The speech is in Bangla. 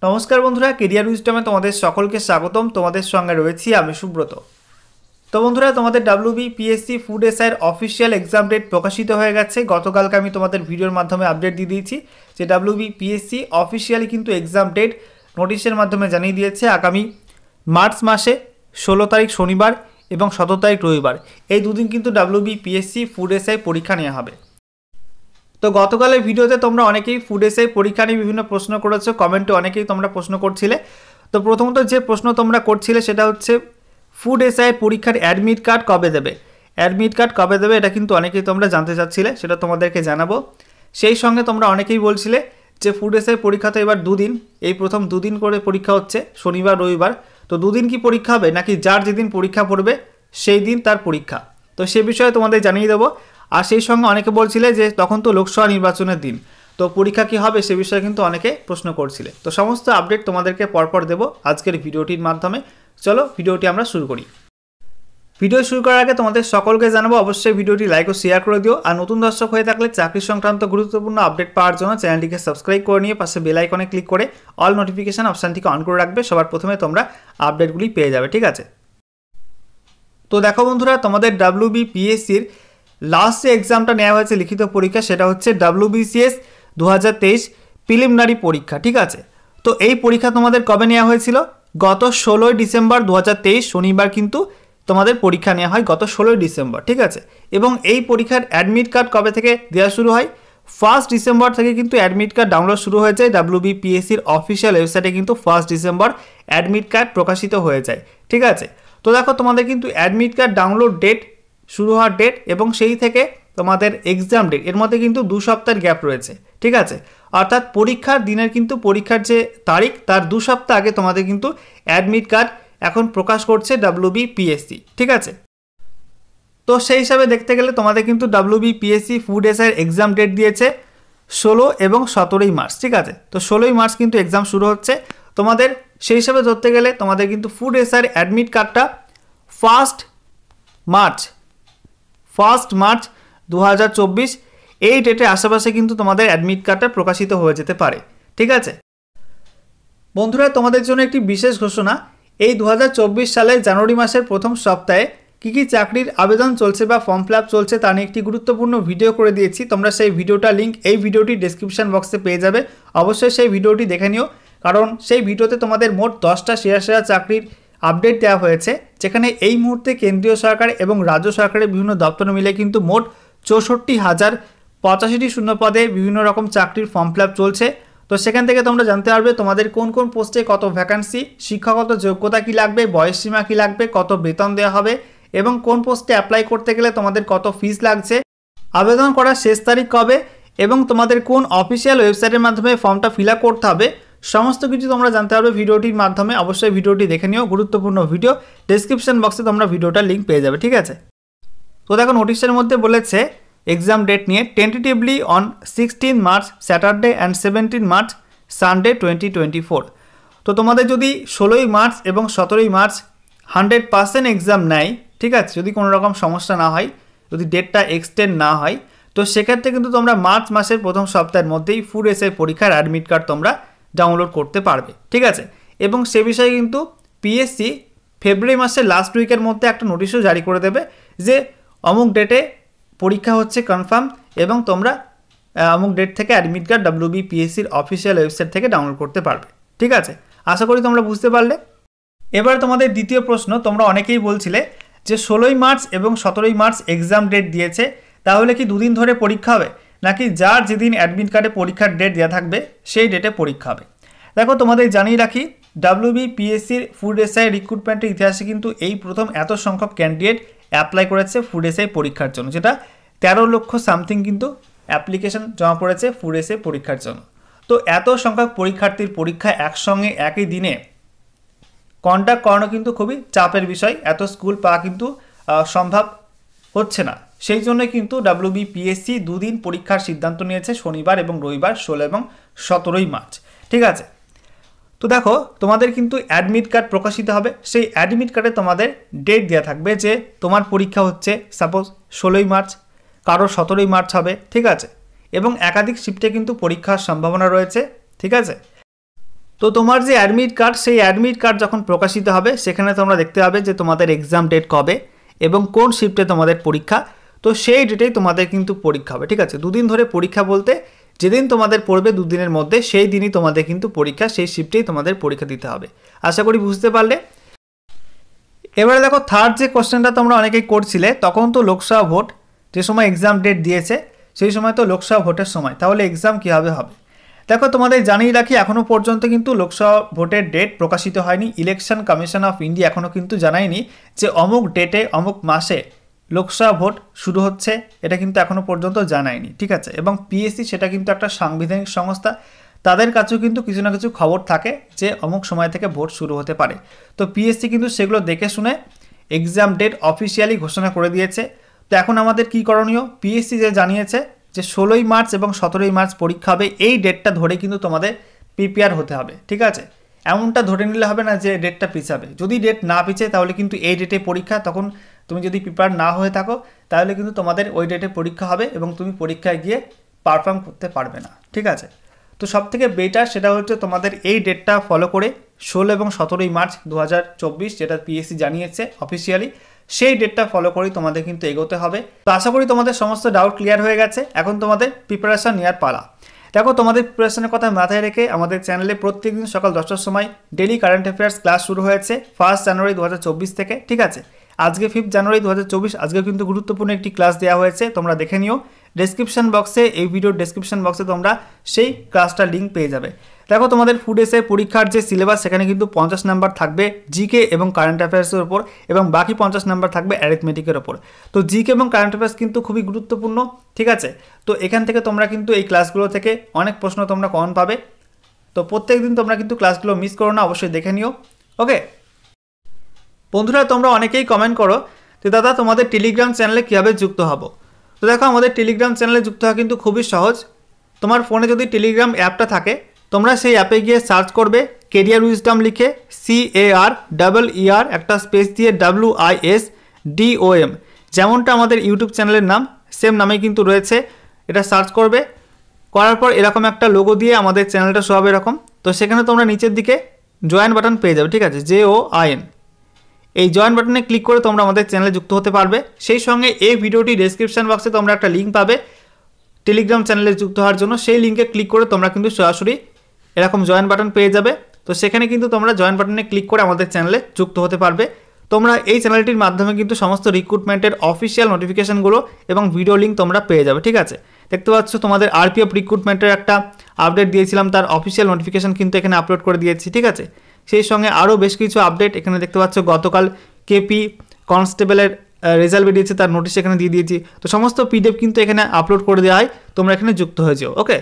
নমস্কার বন্ধুরা, কেরিয়ার উইজডমে তোমাদের সকলকে স্বাগতম। তোমাদের সঙ্গে রয়েছি আমি সুব্রত। তো বন্ধুরা, তোমাদের WBPSC ফুড এসআইয়ের অফিসিয়াল এক্সাম ডেট প্রকাশিত হয়ে গেছে। গতকালকে আমি তোমাদের ভিডিওর মাধ্যমে আপডেট দিয়ে দিয়েছি যে WBPSC অফিসিয়ালি কিন্তু এক্সাম ডেট নোটিশের মাধ্যমে জানিয়ে দিয়েছে আগামী মার্চ মাসে 16 তারিখ শনিবার এবং 17 তারিখ রবিবার এই দুদিন কিন্তু WBPSC ফুড এসআই পরীক্ষা নেওয়া হবে। তো গতকালের ভিডিওতে তোমরা অনেকেই ফুড এসআই পরীক্ষা নিয়ে বিভিন্ন প্রশ্ন করেছো, কমেন্টে অনেকেই তোমরা প্রশ্ন করছিলে। তো প্রথমত যে প্রশ্ন তোমরা করছিলে সেটা হচ্ছে ফুড এসআই পরীক্ষার অ্যাডমিট কার্ড কবে দেবে। অ্যাডমিট কার্ড কবে দেবে এটা কিন্তু অনেকেই তোমরা জানতে চাচ্ছিলে, সেটা তোমাদেরকে জানাবো। সেই সঙ্গে তোমরা অনেকেই বলছিলে যে ফুড এসআই পরীক্ষা তো এবার দুদিন, এই প্রথম দুদিন করে পরীক্ষা হচ্ছে, শনিবার রবিবার। তো দুদিন কি পরীক্ষা হবে নাকি যার যেদিন পরীক্ষা পড়বে সেই দিন তার পরীক্ষা? তো সে বিষয়ে তোমাদের জানিয়ে দেবো। আর সেই সঙ্গে অনেকে বলছিলে যে তখন তো লোকসভা নির্বাচনের দিন, তো পরীক্ষা কী হবে সে বিষয়ে কিন্তু অনেকে প্রশ্ন করছিলে। তো সমস্ত আপডেট তোমাদেরকে পরপর দেবো আজকের ভিডিওটির মাধ্যমে। চলো ভিডিওটি আমরা শুরু করি। ভিডিও শুরু করার আগে তোমাদের সকলকে জানাবো অবশ্যই ভিডিওটি লাইক ও শেয়ার করে দিও। আর নতুন দর্শক হয়ে থাকলে চাকরি সংক্রান্ত গুরুত্বপূর্ণ আপডেট পাওয়ার জন্য চ্যানেলটিকে সাবস্ক্রাইব করে নিয়ে পাশে বেল আইকনে ক্লিক করে অল নোটিফিকেশান অপশানটিকে অন করে রাখবে, সবার প্রথমে তোমরা আপডেটগুলি পেয়ে যাবে, ঠিক আছে? তো দেখো বন্ধুরা, তোমাদের WBPSCর লাস্ট যে এক্সামটা নেওয়া হয়েছে লিখিত পরীক্ষা সেটা হচ্ছে WBCS 2023 প্রিলিমিনারি পরীক্ষা, ঠিক আছে? তো এই পরীক্ষা তোমাদের কবে নেওয়া হয়েছিল? গত 16 ডিসেম্বর 2023 শনিবার কিন্তু তোমাদের পরীক্ষা নেওয়া হয়, গত 16 ডিসেম্বর, ঠিক আছে? এবং এই পরীক্ষার অ্যাডমিট কার্ড কবে থেকে দেওয়া শুরু হয়? 1 ডিসেম্বর থেকে কিন্তু অ্যাডমিট কার্ড ডাউনলোড শুরু হয়ে যায়। WBPSCর অফিসিয়াল ওয়েবসাইটে কিন্তু 1 ডিসেম্বর অ্যাডমিট কার্ড প্রকাশিত হয়ে যায়, ঠিক আছে? তো দেখো তোমাদের কিন্তু অ্যাডমিট কার্ড ডাউনলোড ডেট, শুরু হওয়ার ডেট এবং সেই থেকে তোমাদের এক্সাম ডেট, এর মধ্যে কিন্তু 2 সপ্তাহের গ্যাপ রয়েছে, ঠিক আছে? অর্থাৎ পরীক্ষার দিনের কিন্তু পরীক্ষার যে তারিখ তার 2 সপ্তাহ আগে তোমাদের কিন্তু অ্যাডমিট কার্ড এখন প্রকাশ করছে WBPSC, ঠিক আছে? তো সেই হিসাবে দেখতে গেলে তোমাদের কিন্তু WBPSC ফুড এসআইয়ের এক্সাম ডেট দিয়েছে 16 এবং 17 মার্চ, ঠিক আছে? তো 16 মার্চ কিন্তু এক্সাম শুরু হচ্ছে তোমাদের। সেই হিসাবে ধরতে গেলে তোমাদের কিন্তু ফুড এসআইয়ের অ্যাডমিট কার্ডটা 1 মার্চ 2024 এই ডেটের আশেপাশে কিন্তু তোমাদের অ্যাডমিট কার্ডটা প্রকাশিত হয়ে যেতে পারে, ঠিক আছে? বন্ধুরা, তোমাদের জন্য একটি বিশেষ ঘোষণা। এই 2024 সালের জানুয়ারি মাসের প্রথম সপ্তাহে কী কী চাকরির আবেদন চলছে বা ফর্ম ফিল আপ চলছে তা নিয়ে একটি গুরুত্বপূর্ণ ভিডিও করে দিয়েছি। তোমরা সেই ভিডিওটার লিঙ্ক এই ভিডিওটির ডেসক্রিপশন বক্সে পেয়ে যাবে। অবশ্যই সেই ভিডিওটি দেখে নিও, কারণ সেই ভিডিওতে তোমাদের মোট 10টা সেরা চাকরির আপডেট দেওয়া হয়েছে, যেখানে এই মুহূর্তে কেন্দ্রীয় সরকার এবং রাজ্য সরকারের বিভিন্ন দপ্তর মিলে কিন্তু মোট 64,085টি শূন্য পদে বিভিন্ন রকম চাকরির ফর্ম ফিল আপ চলছে। তো সেখান থেকে তোমরা জানতে পারবে তোমাদের কোন কোন পোস্টে কত ভ্যাকান্সি, শিক্ষাগত যোগ্যতা কী লাগবে, বয়সসীমা কী লাগবে, কত বেতন দেওয়া হবে এবং কোন পোস্টে অ্যাপ্লাই করতে গেলে তোমাদের কত ফিস লাগছে, আবেদন করার শেষ তারিখ কবে এবং তোমাদের কোন অফিসিয়াল ওয়েবসাইটের মাধ্যমে ফর্মটা ফিল আপ করতে হবে, সমস্ত কিছু তোমরা জানতে পারবে ভিডিওটির মাধ্যমে। অবশ্যই ভিডিওটি দেখে নিও, গুরুত্বপূর্ণ ভিডিও। ডেসক্রিপশন বক্সে তোমরা ভিডিওটার লিঙ্ক পেয়ে যাবে, ঠিক আছে? তো দেখো নোটিশের মধ্যে বলেছে এক্সাম ডেট নিয়ে tentatively on 16 March Saturday and 17 March Sunday 2024। তো তোমাদের যদি 16 মার্চ এবং 17 মার্চ 100% এক্সাম নেয়, ঠিক আছে, যদি কোনো রকম সমস্যা না হয়, যদি ডেটটা এক্সটেন্ড না হয়, তো সেক্ষেত্রে কিন্তু তোমরা মার্চ মাসের প্রথম সপ্তাহের মধ্যেই ফুড এসআই পরীক্ষার অ্যাডমিট কার্ড তোমরা ডাউনলোড করতে পারবে, ঠিক আছে? এবং সে বিষয়ে কিন্তু পিএসসি ফেব্রুয়ারি মাসের লাস্ট উইকের মধ্যে একটা নোটিশও জারি করে দেবে যে অমুক ডেটে পরীক্ষা হচ্ছে কনফার্ম এবং তোমরা অমুক ডেট থেকে অ্যাডমিট কার্ড WBPSCর অফিসিয়াল ওয়েবসাইট থেকে ডাউনলোড করতে পারবে, ঠিক আছে? আশা করি তোমরা বুঝতে পারলে। এবার তোমাদের দ্বিতীয় প্রশ্ন, তোমরা অনেকেই বলছিলে যে 16 মার্চ এবং 17 মার্চ এক্সাম ডেট দিয়েছে, তাহলে কি দুদিন ধরে পরীক্ষা হবে নাকি যার যেদিন অ্যাডমিট কার্ডে পরীক্ষার ডেট দেওয়া থাকবে সেই ডেটে পরীক্ষা হবে? দেখো তোমাদের জানিয়ে রাখি, WBPSCর ফুড এসআই রিক্রুটমেন্টের ইতিহাসে কিন্তু এই প্রথম এত সংখ্যক ক্যান্ডিডেট অ্যাপ্লাই করেছে ফুড এসআই পরীক্ষার জন্য, যেটা 13 লক্ষ সামথিং কিন্তু অ্যাপ্লিকেশন জমা পড়েছে ফুড এসআই পরীক্ষার জন্য। তো এত সংখ্যক পরীক্ষার্থীর পরীক্ষা একসঙ্গে একই দিনে কন্ডাক্ট করানো কিন্তু খুবই চাপের বিষয়, এত স্কুল পাওয়া কিন্তু সম্ভব হচ্ছে না। সেই জন্য কিন্তু WBPSC দুদিন পরীক্ষার সিদ্ধান্ত নিয়েছে, শনিবার এবং রবিবার 16 এবং 17 মার্চ, ঠিক আছে? তো দেখো তোমাদের কিন্তু অ্যাডমিট কার্ড প্রকাশিত হবে, সেই অ্যাডমিট কার্ডে তোমাদের ডেট দেওয়া থাকবে যে তোমার পরীক্ষা হচ্ছে সাপোজ 16 মার্চ, কারো 17 মার্চ হবে, ঠিক আছে? এবং একাধিক শিফটে কিন্তু পরীক্ষার সম্ভাবনা রয়েছে, ঠিক আছে? তো তোমার যে অ্যাডমিট কার্ড, সেই অ্যাডমিট কার্ড যখন প্রকাশিত হবে সেখানে তোমরা দেখতে পাবে যে তোমাদের এক্সাম ডেট কবে এবং কোন শিফটে তোমাদের পরীক্ষা। তো সেই ডেটেই তোমাদের কিন্তু পরীক্ষা হবে, ঠিক আছে। দুদিন ধরে পরীক্ষা বলতে যেদিন তোমাদের পড়বে দুদিনের মধ্যে সেই দিনই তোমাদের কিন্তু পরীক্ষা, সেই শিফটেই তোমাদের পরীক্ষা দিতে হবে। আশা করি বুঝতে পারলে। এবারে দেখো থার্ড যে কোশ্চেনটা তোমরা অনেকেই করছিলে, তখন তো লোকসভা ভোট, যে সময় এক্সাম ডেট দিয়েছে সেই সময় তো লোকসভা ভোটের সময়, তাহলে এক্সাম কীভাবে হবে। দেখো তোমাদের জানিয়ে রাখি, এখনও পর্যন্ত কিন্তু লোকসভা ভোটের ডেট প্রকাশিত হয়নি। ইলেকশন কমিশন অফ ইন্ডিয়া এখনও কিন্তু জানায়নি যে অমুক ডেটে অমুক মাসে লোকসভা ভোট শুরু হচ্ছে, এটা কিন্তু এখনও পর্যন্ত জানায়নি, ঠিক আছে। এবং পিএসসি সেটা কিন্তু একটা সাংবিধানিক সংস্থা, তাদের কাছেও কিন্তু কিছু না কিছু খবর থাকে যে অমুক সময় থেকে ভোট শুরু হতে পারে। তো পিএসসি কিন্তু সেগুলো দেখে শুনে এক্সাম ডেট অফিসিয়ালি ঘোষণা করে দিয়েছে। তো এখন আমাদের কী করণীয়, পিএসসি যে জানিয়েছে যে 16ই মার্চ এবং 17ই মার্চ পরীক্ষা হবে, এই ডেটটা ধরে কিন্তু তোমাদের প্রিপেয়ার হতে হবে, ঠিক আছে। এমনটা ধরে নিলে হবে না যে ডেটটা পিছাবে, যদি ডেট না পিছে তাহলে কিন্তু এই ডেটে পরীক্ষা, তখন তুমি যদি প্রিপেয়ার না হয়ে থাকো তাহলে কিন্তু তোমাদের ওই ডেটে পরীক্ষা হবে এবং তুমি পরীক্ষায় গিয়ে পারফর্ম করতে পারবে না, ঠিক আছে। তো সবথেকে বেটার সেটা হচ্ছে তোমাদের এই ডেটটা ফলো করে 16 এবং 17ই মার্চ 2024 যেটা পিএসসি জানিয়েছে অফিসিয়ালি, সেই ডেটটা ফলো করেই তোমাদের কিন্তু এগোতে হবে। তো আশা করি তোমাদের সমস্ত ডাউট ক্লিয়ার হয়ে গেছে, এখন তোমাদের প্রিপারেশান নেওয়ার পালা। দেখো তোমাদের প্রিপারেশনের কথা মাথায় রেখে আমাদের চ্যানেলে প্রত্যেকদিন সকাল 10টার সময় ডেলি কারেন্ট অ্যাফেয়ার্স ক্লাস শুরু হয়েছে 1 জানুয়ারি 2024 থেকে, ঠিক আছে। আজকে 5 জানুয়ারি 2024, আজকে কিন্তু গুরুত্বপূর্ণ একটি ক্লাস দেওয়া হয়েছে, তোমরা দেখে নিও। ডেসক্রিপশন বক্সে, এই ভিডিওর ডেসক্রিপশন বক্সে তোমরা সেই ক্লাসটার লিঙ্ক পেয়ে যাবে। দেখো তোমাদের ফুড এসে পরীক্ষার যে সিলেবাস সেখানে কিন্তু 50 নাম্বার থাকবে জিকে এবং কারেন্ট অ্যাফেয়ার্সের ওপর, এবং বাকি 50 নাম্বার থাকবে অ্যারিথমেটিকের ওপর। তো জিকে এবং কারেন্ট অ্যাফেয়ার্স কিন্তু খুবই গুরুত্বপূর্ণ, ঠিক আছে। তো এখান থেকে তোমরা কিন্তু এই ক্লাসগুলো থেকে অনেক প্রশ্ন তোমরা কমন পাবে। তো প্রত্যেক দিন তোমরা কিন্তু ক্লাসগুলো মিস করো না, অবশ্যই দেখে নিও, ওকে। বন্ধুরা তোমরা অনেকেই কমেন্ট করো যে দাদা তোমাদের টেলিগ্রাম চ্যানেলে কীভাবে যুক্ত হব। তো দেখো আমাদের টেলিগ্রাম চ্যানেলে যুক্ত হওয়া কিন্তু খুবই সহজ। তোমার ফোনে যদি টেলিগ্রাম অ্যাপটা থাকে, তোমরা সেই অ্যাপে গিয়ে সার্চ করবে কেরিয়ার উইজডম লিখে, CARER একটা স্পেস দিয়ে WISDOM, যেমনটা আমাদের ইউটিউব চ্যানেলের নাম সেম নামেই কিন্তু রয়েছে। এটা সার্চ করবে, করার পর এরকম একটা লোগো দিয়ে আমাদের চ্যানেলটা শো হবে এরকম। তো সেখানে তোমরা নিচের দিকে জয়েন বাটন পেয়ে যাবে, ঠিক আছে, JOIN। এই জয়েন বাটনে ক্লিক করে তোমরা আমাদের চ্যানেলে যুক্ত হতে পারবে। সেই সঙ্গে এই ভিডিওটি ডেসক্রিপশন বক্সে তোমরা একটা লিঙ্ক পাবে টেলিগ্রাম চ্যানেলে যুক্ত হওয়ার জন্য, সেই লিঙ্কে ক্লিক করে তোমরা কিন্তু সরাসরি এরকম জয়েন বাটন পেয়ে যাবে। তো সেখানে কিন্তু তোমরা জয়েন বাটনে ক্লিক করে আমাদের চ্যানেলে যুক্ত হতে পারবে। তোমরা এই চ্যানেলটির মাধ্যমে কিন্তু সমস্ত রিক্রুটমেন্টের অফিসিয়াল নোটিফিকেশনগুলো এবং ভিডিও লিঙ্ক তোমরা পেয়ে যাবে, ঠিক আছে। দেখতে পাচ্ছ তোমাদের RPF রিক্রুটমেন্টের একটা আপডেট দিয়েছিলাম, তার অফিসিয়াল নোটিফিকেশন কিন্তু এখানে আপলোড করে দিয়েছি, ঠিক আছে। সেই সঙ্গে আরও বেশ কিছু আপডেট এখানে দেখতে পাচ্ছ, গতকাল কেপি কনস্টেবলের রেজাল্ট বেরিয়েছে, তার নোটিশ এখানে দিয়ে দিয়েছি। তো সমস্ত PDF কিন্তু এখানে আপলোড করে দেওয়া হয়, তোমরা এখানে যুক্ত হয়ে যাও, ওকে।